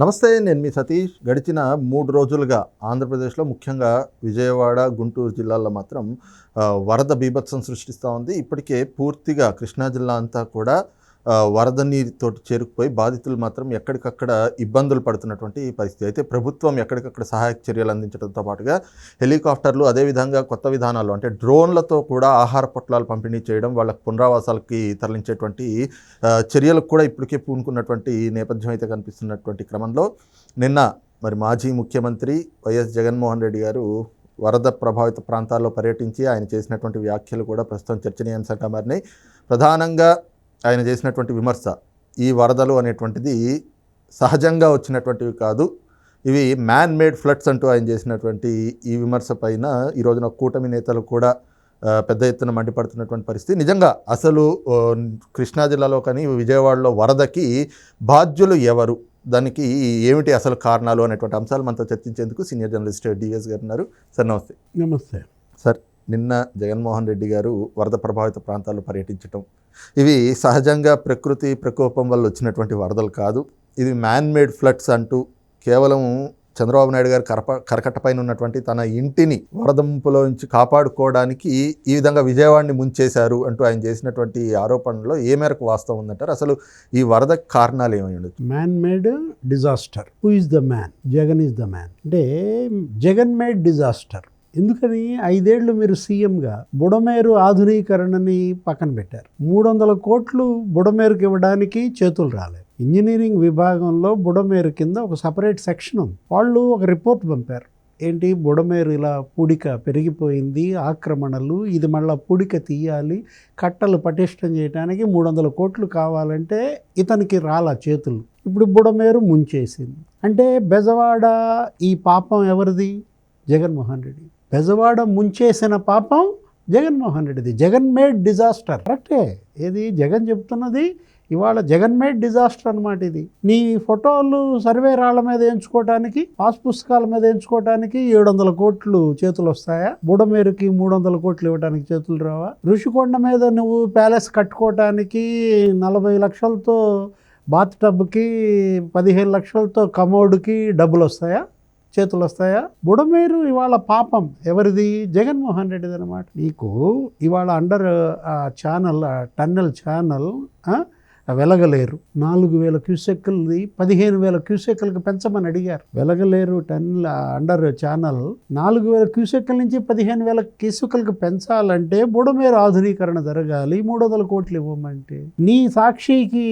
నమస్తే, నేను మీ సతీష్. గడిచిన 3 రోజులుగా ఆంధ్రప్రదేశ్లో ముఖ్యంగా విజయవాడ, గుంటూరు జిల్లాల్లో మాత్రం వరద బీభత్సం సృష్టిస్తూ ఉంది. ఇప్పటికే పూర్తిగా కృష్ణా జిల్లా అంతా కూడా వరద నీరుతోటి చేరుకుపోయి బాధితులు మాత్రం ఎక్కడికక్కడ ఇబ్బందులు పడుతున్నటువంటి పరిస్థితి. అయితే ప్రభుత్వం ఎక్కడికక్కడ సహాయక చర్యలు అందించడంతో పాటుగా హెలికాప్టర్లు, అదేవిధంగా కొత్త విధానాలు అంటే డ్రోన్లతో కూడా ఆహార పొట్లాలు పంపిణీ చేయడం, వాళ్ళకి పునరావాసాలకి తరలించేటువంటి చర్యలకు కూడా ఇప్పటికే పూనుకున్నటువంటి నేపథ్యం అయితే కనిపిస్తున్నటువంటి క్రమంలో నిన్న మరి మాజీ ముఖ్యమంత్రి వైఎస్ జగన్మోహన్ రెడ్డి గారు వరద ప్రభావిత ప్రాంతాల్లో పర్యటించి ఆయన చేసినటువంటి వ్యాఖ్యలు కూడా ప్రస్తుతం చర్చనీయాంశంగా మారినాయి. ప్రధానంగా ఆయన చేసినటువంటి విమర్శ, ఈ వరదలు అనేటువంటిది సహజంగా వచ్చినటువంటివి కాదు, ఇవి మ్యాన్ మేడ్ ఫ్లడ్స్ అంటూ ఆయన చేసినటువంటి ఈ విమర్శ పైన ఈ రోజున కూటమి నేతలు కూడా పెద్ద ఎత్తున మండిపడుతున్నటువంటి పరిస్థితి. నిజంగా అసలు కృష్ణా జిల్లాలో కానీ విజయవాడలో వరదకి బాధ్యులు ఎవరు, దానికి ఏమిటి అసలు కారణాలు అనేటువంటి అంశాలు మనతో చర్చించేందుకు సీనియర్ జర్నలిస్ట్ డిఎస్ గారు ఉన్నారు. సార్ నమస్తే. నమస్తే సార్. నిన్న జగన్మోహన్ రెడ్డి గారు వరద ప్రభావిత ప్రాంతాల్లో పర్యటించడం, ఇవి సహజంగా ప్రకృతి ప్రకోపం వల్ల వచ్చినటువంటి వరదలు కాదు, ఇది మ్యాన్ మేడ్ ఫ్లడ్స్ అంటూ కేవలం చంద్రబాబు నాయుడు గారు కరకట్ట పైన ఉన్నటువంటి తన ఇంటిని వరద ముంపులో నుంచి కాపాడుకోవడానికి ఈ విధంగా విజయవాడని ముంచేశారు అంటూ ఆయన చేసినటువంటి ఆరోపణలో ఏ మేరకు వాస్తవం ఉందంటారు? అసలు ఈ వరద కారణాలు ఏమై ఉండొచ్చు? Man made disaster. Who is the man? Jagan is the man. అంటే జగన్ మేడ్ డిజాస్టర్. ఎందుకని 5 ఏళ్ళు మీరు సీఎంగా బుడమేరు ఆధునీకరణని పక్కన పెట్టారు. 300 కోట్లు బుడమేరుకి ఇవ్వడానికి చేతులు రాలేదు. ఇంజనీరింగ్ విభాగంలో బుడమేరు కింద ఒక సపరేట్ సెక్షన్ ఉంది. వాళ్ళు ఒక రిపోర్ట్ పంపారు. ఏంటి, బుడమేరు ఇలా పూడిక పెరిగిపోయింది, ఆక్రమణలు, ఇది మళ్ళీ పూడిక తీయాలి, కట్టలు పటిష్టం చేయడానికి 300 కోట్లు కావాలంటే ఇతనికి రాలా చేతులు. ఇప్పుడు బుడమేరు ముంచేసింది. అంటే బెజవాడ ఈ పాపం ఎవరిది? జగన్మోహన్ రెడ్డి. బెజవాడ ముంచేసిన పాపం జగన్మోహన్ రెడ్డిది. Jagan made disaster. కరెక్టే, ఏది జగన్ చెప్తున్నది ఇవాళ జగన్ మేడ్ డిజాస్టర్ అనమాట. ఇది నీ ఫోటోలు సర్వే రాళ్ల మీద ఎంచుకోవటానికి, పాస్ పుస్తకాల మీద ఎంచుకోవటానికి 700 కోట్లు చేతులు వస్తాయా? బుడమేరుకి 300 కోట్లు ఇవ్వడానికి చేతులు రావా? ఋషికొండ మీద నువ్వు ప్యాలెస్ కట్టుకోవటానికి 40 లక్షలతో బాత్ టబ్కి, 15 లక్షలతో కమోడ్కి డబ్బులు వస్తాయా? చేతులు వస్తాయా? బుడమేరు ఇవాళ పాపం ఎవరిది? జగన్మోహన్ రెడ్డిది అనమాట. నీకు ఇవాళ under channel, tunnel channel Velagaleru 4000 క్యూసెక్కులది 15,000 క్యూసెక్కులకు పెంచమని అడిగారు. వెలగలేరు టన్నెల్ అండర్ ఛానల్ 4000 క్యూసెక్కుల నుంచి 15,000 క్యూసెక్కులకు పెంచాలంటే బుడమేరు ఆధునీకరణ జరగాలి. 300 కోట్లు ఇవ్వమంటే నీ సాక్షికి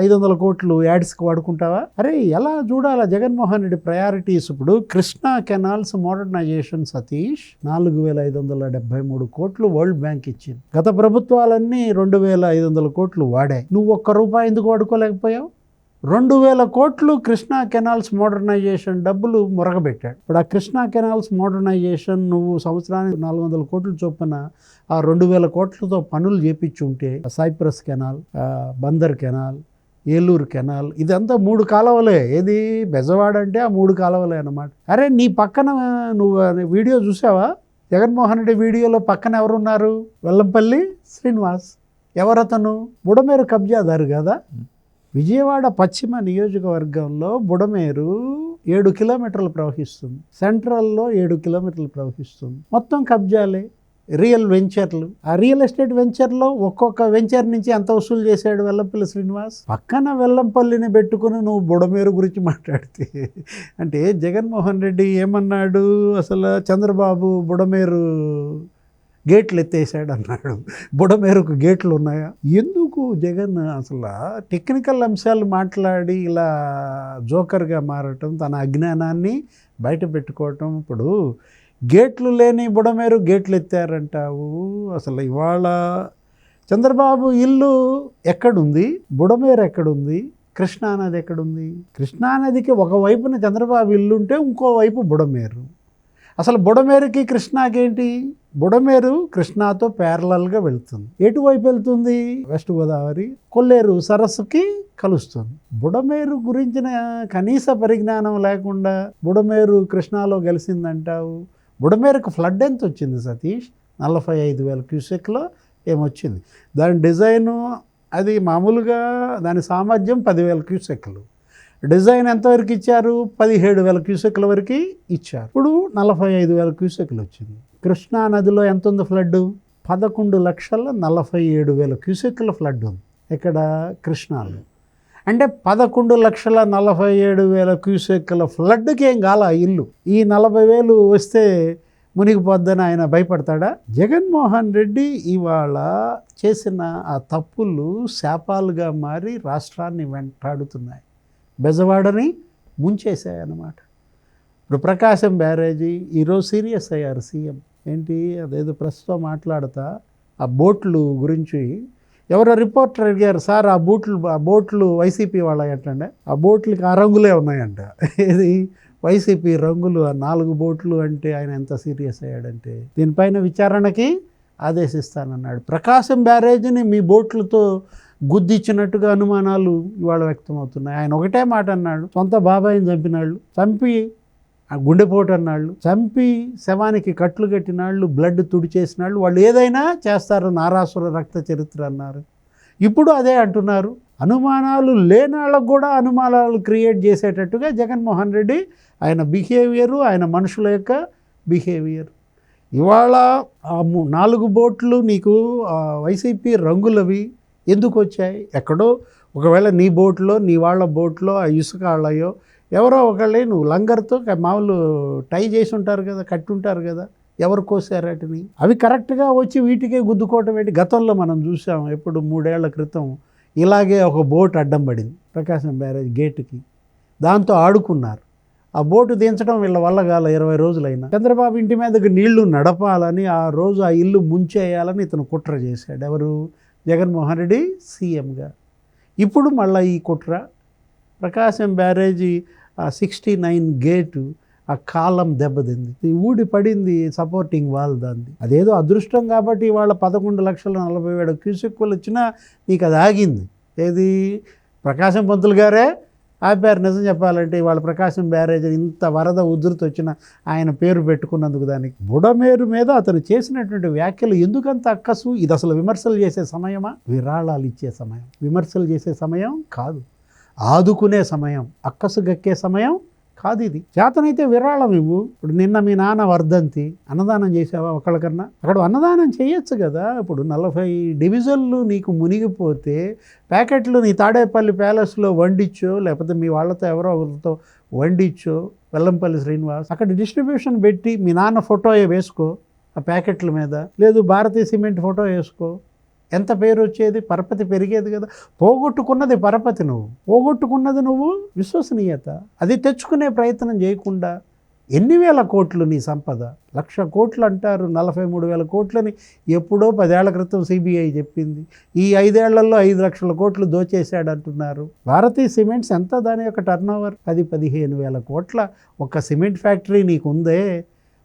500 కోట్లు యాడ్స్కి వాడుకుంటావా? అరే ఎలా చూడాలా జగన్మోహన్ రెడ్డి ప్రయారిటీస్? ఇప్పుడు కృష్ణా కెనాల్స్ మోడర్నైజేషన్ సతీష్ 4,573 కోట్లు వరల్డ్ బ్యాంక్ ఇచ్చింది. గత ప్రభుత్వాలన్నీ 2,500 కోట్లు వాడాయి. నువ్వు ఒక్క రూపాయి ఎందుకు వాడుకోలేకపోయావు? 2,000 కోట్లు కృష్ణా కెనాల్స్ మోడర్నైజేషన్ డబ్బులు మురగబెట్టాడు. ఇప్పుడు ఆ కృష్ణా కెనాల్స్ మోడర్నైజేషన్ నువ్వు సంవత్సరానికి 400 కోట్లు చొప్పున ఆ 2,000 కోట్లతో పనులు చేపించుంటే Cyprus canal, Bandar canal, Eluru canal, ఇదంతా 3 కాలువలే. ఏది బెజవాడ అంటే ఆ 3 కాలువలే అన్నమాట. అరే నీ పక్కన నువ్వు వీడియో చూసావా? జగన్మోహన్ రెడ్డి వీడియోలో పక్కన ఎవరున్నారు? వెల్లంపల్లి శ్రీనివాస్. ఎవరతను? బుడమేరు కబ్జాదారు కదా. విజయవాడ పశ్చిమ నియోజకవర్గంలో బుడమేరు 7 కిలోమీటర్లు ప్రవహిస్తుంది. సెంట్రల్లో 7 కిలోమీటర్లు ప్రవహిస్తుంది. మొత్తం కబ్జాలే, రియల్ వెంచర్లు. ఆ రియల్ ఎస్టేట్ వెంచర్లో ఒక్కొక్క వెంచర్ నుంచి ఎంత వసూలు చేశాడు వెల్లంపల్లి శ్రీనివాస్? పక్కన వెల్లంపల్లిని పెట్టుకుని నువ్వు బుడమేరు గురించి మాట్లాడితే అంటే జగన్మోహన్ రెడ్డి ఏమన్నాడు? అసలు చంద్రబాబు బుడమేరు గేట్లు ఎత్తేసాడు అన్నాడు. బుడమేరుకు గేట్లు ఉన్నాయా? ఎందుకు జగన్ అసలు టెక్నికల్ అంశాలు మాట్లాడి ఇలా జోకర్గా మారటం, తన అజ్ఞానాన్ని బయట పెట్టుకోవటం? ఇప్పుడు గేట్లు లేని బుడమేరు గేట్లు ఎత్తారంటావు. అసలు ఇవాళ చంద్రబాబు ఇల్లు ఎక్కడుంది? బుడమేరు ఎక్కడుంది? కృష్ణానది ఎక్కడుంది? కృష్ణానదికి ఒకవైపున చంద్రబాబు ఇల్లు ఉంటే ఇంకోవైపు బుడమేరు. అసలు బుడమేరుకి కృష్ణాకేంటి? బుడమేరు కృష్ణాతో ప్యారలల్గా వెళ్తుంది. ఎటువైపు వెళ్తుంది? వెస్ట్ గోదావరి, కొల్లేరు సరస్సుకి కలుస్తుంది. బుడమేరు గురించిన కనీస పరిజ్ఞానం లేకుండా బుడమేరు కృష్ణాలో కలిసిందంటావు. బుడమేరుకు ఫ్లడ్ ఎంత వచ్చింది సతీష్? 45,000 క్యూసెక్లో ఏమొచ్చింది. దాని డిజైను అది మామూలుగా దాని సామర్థ్యం 10,000 క్యూసెక్లు. డిజైన్ ఎంతవరకు ఇచ్చారు? 17,000 క్యూసెక్ల వరకు ఇచ్చారు. ఇప్పుడు 45,000 క్యూసెక్లు వచ్చింది. కృష్ణా నదిలో ఎంత ఉంది ఫ్లడ్? 11,47,000 క్యూసెక్ల ఫ్లడ్ ఉంది ఇక్కడ కృష్ణాలో. అంటే 11,47,000 క్యూసెక్ల ఫ్లడ్కి ఏం కాల ఇల్లు. ఈ 40,000 వస్తే మునిగిపోద్దని ఆయన భయపడతాడా? జగన్మోహన్ రెడ్డి ఇవాళ చేసిన ఆ తప్పులు శాపాలుగా మారి రాష్ట్రాన్ని వెంటాడుతున్నాయి, బెజవాడని ముంచేశాయన్నమాట. ఇప్పుడు ప్రకాశం బ్యారేజీ ఈరోజు సీరియస్ అయ్యారు సీఎం. ఏంటి అదేదో ప్రస్తుతం మాట్లాడతా ఆ బోట్లు గురించి ఎవరో రిపోర్టర్ అడిగారు, సార్ ఆ బోట్లు వైసీపీ వాళ్ళంటే ఆ బోట్లకి ఆ రంగులే ఉన్నాయంట. ఇది వైసీపీ రంగులు, ఆ 4 బోట్లు అంటే ఆయన ఎంత సీరియస్ అయ్యాడంటే దీనిపైన విచారణకి ఆదేశిస్తానన్నాడు. ప్రకాశం బ్యారేజీని మీ బోట్లతో గుద్దిచ్చినట్టుగా అనుమానాలు ఇవాళ వ్యక్తమవుతున్నాయి. ఆయన ఒకటే మాట అన్నాడు, సొంత బాబాయిని చంపినాళ్ళు, చంపి గుండెపోటు అన్నాళ్ళు, చంపి శవానికి కట్లు కట్టినాళ్ళు, బ్లడ్ తుడిచేసినాళ్ళు, వాళ్ళు ఏదైనా చేస్తారు, నారాసుర రక్త చరిత్ర అన్నారు. ఇప్పుడు అదే అంటున్నారు. అనుమానాలు లేనాళ్ళకు కూడా అనుమానాలు క్రియేట్ చేసేటట్టుగా జగన్మోహన్ రెడ్డి ఆయన బిహేవియరు, ఆయన మనుషుల యొక్క బిహేవియర్. ఇవాళ ఆ 4 బోట్లు నీకు వైసీపీ రంగులవి ఎందుకు వచ్చాయి? ఎక్కడో ఒకవేళ నీ బోట్లో, నీ వాళ్ళ బోట్లో ఆ ఇసుక వాళ్ళయో ఎవరో ఒకళ్ళే నువ్వు లంగర్తో మామూలు టై చేసి ఉంటారు కదా, కట్టుంటారు కదా, ఎవరు కోసారు వాటిని? అవి కరెక్ట్గా వచ్చి వీటికే గుద్దుకోవటం ఏంటి? గతంలో మనం చూసాం, ఎప్పుడు 3 ఏళ్ల క్రితం ఇలాగే ఒక బోట్ అడ్డం పడింది ప్రకాశం బ్యారేజ్ గేటుకి, దాంతో ఆడుకున్నారు. ఆ బోటు దించడం వీళ్ళ వల్ల కాల 20 రోజులైనా. చంద్రబాబు ఇంటి మీదకి నీళ్లు నడపాలని, ఆ రోజు ఆ ఇల్లు ముంచేయాలని ఇతను కుట్ర చేశాడు. ఎవరు? జగన్మోహన్ రెడ్డి సీఎంగా. ఇప్పుడు మళ్ళీ ఈ కుట్ర, ప్రకాశం బ్యారేజీ ఆ 69 గేటు ఆ కాలం దెబ్బతింది, ఊడి పడింది సపోర్టింగ్ వాల్ దాన్ని. అదేదో అదృష్టం కాబట్టి ఇవాళ 11,40,000 క్యూసెక్కులు వచ్చినా నీకు అది ఆగింది. ఏది? ప్రకాశం పంతులు గారే ఆపారు. నిజం చెప్పాలంటే ఇవాళ ప్రకాశం బ్యారేజ్ ఇంత వరద ఉధృతి వచ్చిన ఆయన పేరు పెట్టుకున్నందుకు దానికి. బుడమేరు మీద అతను చేసినటువంటి వ్యాఖ్యలు ఎందుకంత అక్కసు? ఇది అసలు విమర్శలు చేసే సమయమా? విరాళాలు ఇచ్చే సమయం, విమర్శలు చేసే సమయం కాదు, ఆదుకునే సమయం, అక్కసు గక్కే సమయం కాదు ఇది. చేతనైతే విరాళం ఇవ్వు. ఇప్పుడు నిన్న మీ నాన్న వర్ధంతి, అన్నదానం చేసావా ఒకళ్ళకన్నా? అక్కడ అన్నదానం చేయొచ్చు కదా. ఇప్పుడు 40 డివిజన్లు నీకు మునిగిపోతే ప్యాకెట్లు నీ తాడేపల్లి ప్యాలెస్లో వండిచ్చో, లేకపోతే మీ వాళ్ళతో ఎవరో ఒకరితో వండిచ్చో, వెల్లంపల్లి శ్రీనివాస్ అక్కడ డిస్ట్రిబ్యూషన్ పెట్టి మీ నాన్న ఫోటో వేసుకో ఆ ప్యాకెట్ల మీద, లేదు భారతీయ సిమెంట్ ఫోటో వేసుకో, ఎంత పేరు వచ్చేది, పరపతి పెరిగేది కదా. పోగొట్టుకున్నది పరపతి, పోగొట్టుకున్నది నువ్వు విశ్వసనీయత. అది తెచ్చుకునే ప్రయత్నం చేయకుండా ఎన్ని వేల కోట్లు నీ సంపద, 1,00,000 కోట్లు అంటారు, 43,000 కోట్లని ఎప్పుడో 10 ఏళ్ల క్రితం సిబిఐ చెప్పింది. ఈ 5 ఏళ్లలో 5,00,000 కోట్లు దోచేశాడు అంటున్నారు. భారతీయ సిమెంట్స్ ఎంత దాని యొక్క టర్నోవర్? 10-15 వేల కోట్ల ఒక సిమెంట్ ఫ్యాక్టరీ నీకు ఉందే.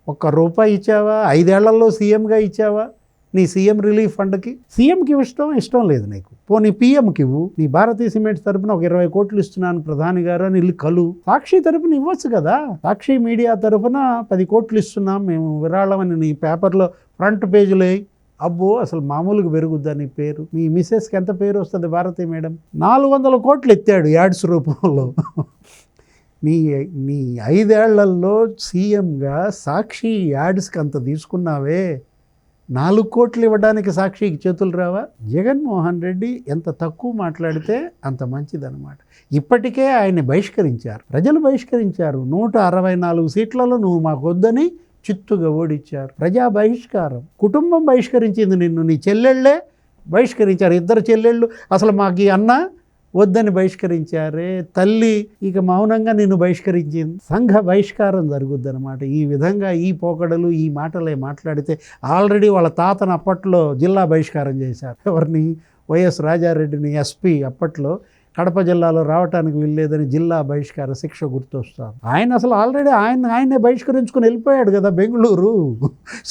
₹1 ఇచ్చావా? 5 ఏళ్లలో సీఎంగా ఇచ్చావా? నీ సీఎం రిలీఫ్ ఫండ్కి సీఎంకి ఇష్టం లేదు నీకు, పోనీ పీఎంకి ఇవ్వు. నీ భారతీయ సిమెంట్స్ తరపున ఒక 20 కోట్లు ఇస్తున్నాను ప్రధాని గారు అని ఇల్లు కలు. సాక్షి తరపున ఇవ్వచ్చు కదా, సాక్షి మీడియా తరపున 10 కోట్లు ఇస్తున్నాం మేము విరాళం అని నీ పేపర్లో ఫ్రంట్ పేజీలో అబ్బో అసలు మామూలుగా పెరుగుద్దా నీ పేరు? మీ మిసెస్కి ఎంత పేరు వస్తుంది భారతీ మేడం? 400 కోట్లు ఎత్తాడు యాడ్స్ రూపంలో. నీ 5 ఏళ్లలో సీఎంగా సాక్షి యాడ్స్కి అంత తీసుకున్నావే, 4 కోట్లు ఇవ్వడానికి సాక్షికి చేతులు రావా? జగన్మోహన్ రెడ్డి ఎంత తక్కువ మాట్లాడితే అంత మంచిదన్నమాట. ఇప్పటికే ఆయన్ని బహిష్కరించారు, ప్రజలు బహిష్కరించారు. 164 సీట్లలో నువ్వు మాకు వద్దని చిత్తుగా ఓడిచ్చారు. ప్రజా బహిష్కారం. కుటుంబం బహిష్కరించింది నిన్ను, నీ చెల్లెళ్ళే బహిష్కరించారు. 2 చెల్లెళ్ళు అసలు మాకు ఈ అన్న వద్దని బహిష్కరించారే. తల్లి ఇక మౌనంగా నిన్ను బహిష్కరించింది. సంఘ బహిష్కారం జరుగుద్ది అనమాట. ఈ విధంగా ఈ పోకడలు ఈ మాటలే మాట్లాడితే ఆల్రెడీ వాళ్ళ తాతను అప్పట్లో జిల్లా బహిష్కారం చేశారు. ఎవరిని? వైఎస్ రాజారెడ్డిని ఎస్పీ అప్పట్లో కడప జిల్లాలో రావడానికి వీల్లేదని జిల్లా బహిష్కార శిక్ష గుర్తొస్తాను. ఆయన అసలు ఆల్రెడీ ఆయన్నే బహిష్కరించుకుని వెళ్ళిపోయాడు కదా బెంగళూరు.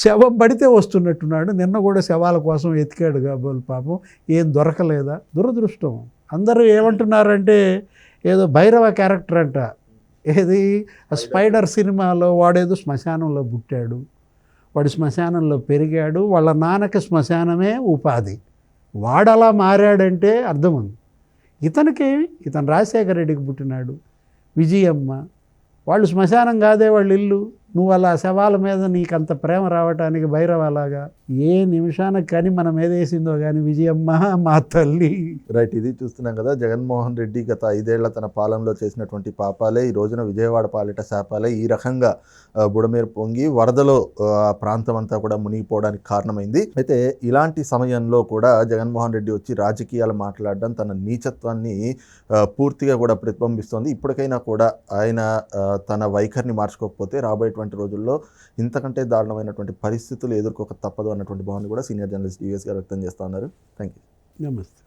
శవం పడితే వస్తున్నట్టున్నాడు. నిన్న కూడా శవాల కోసం ఎతికాడు కాబోలు, పాపం ఏం దొరకలేదా? దురదృష్టం. అందరూ ఏమంటున్నారంటే ఏదో భైరవ క్యారెక్టర్ అంట. ఏది? స్పైడర్ సినిమాలో వాడేదో శ్మశానంలో పుట్టాడు, వాడు శ్మశానంలో పెరిగాడు, వాళ్ళ నాన్నకి శ్మశానమే ఉపాధి. వాడలా మారాడంటే అర్థం ఉంది. ఇతను రాజశేఖర రెడ్డికి పుట్టినాడు, విజయమ్మ, వాళ్ళు శ్మశానం కాదే వాళ్ళ ఇల్లు. నువ్వు అలా శవాల మీద నీకంత ప్రేమ రావటానికి భైరవలాగా ఏ నిమిషానికి కానీ మనం ఏదేసిందో కానీ విజయమ్మ మా తల్లి. రైట్, ఇది చూస్తున్నాం కదా. జగన్మోహన్ రెడ్డి గత 5 ఏళ్ల తన పాలనలో చేసినటువంటి పాపాలే ఈ రోజున విజయవాడ పాలిట శాపాలే ఈ రకంగా బుడమేరు పొంగి వరదలో ఆ ప్రాంతం అంతా కూడా మునిగిపోవడానికి కారణమైంది. అయితే ఇలాంటి సమయంలో కూడా జగన్మోహన్ రెడ్డి వచ్చి రాజకీయాలు మాట్లాడడం తన నీచత్వాన్ని పూర్తిగా కూడా ప్రతిబింబిస్తోంది. ఇప్పటికైనా కూడా ఆయన తన వైఖరిని మార్చుకోకపోతే రాబోయేటువంటి రోజుల్లో ఇంతకంటే దారుణమైనటువంటి పరిస్థితులు ఎదుర్కోక తప్పదు అన్నటువంటి భావన కూడా సీనియర్ జర్నలిస్ట్ డివిఎస్ గారు వ్యక్తం చేస్తూ ఉన్నారు. Thank you. నమస్తే.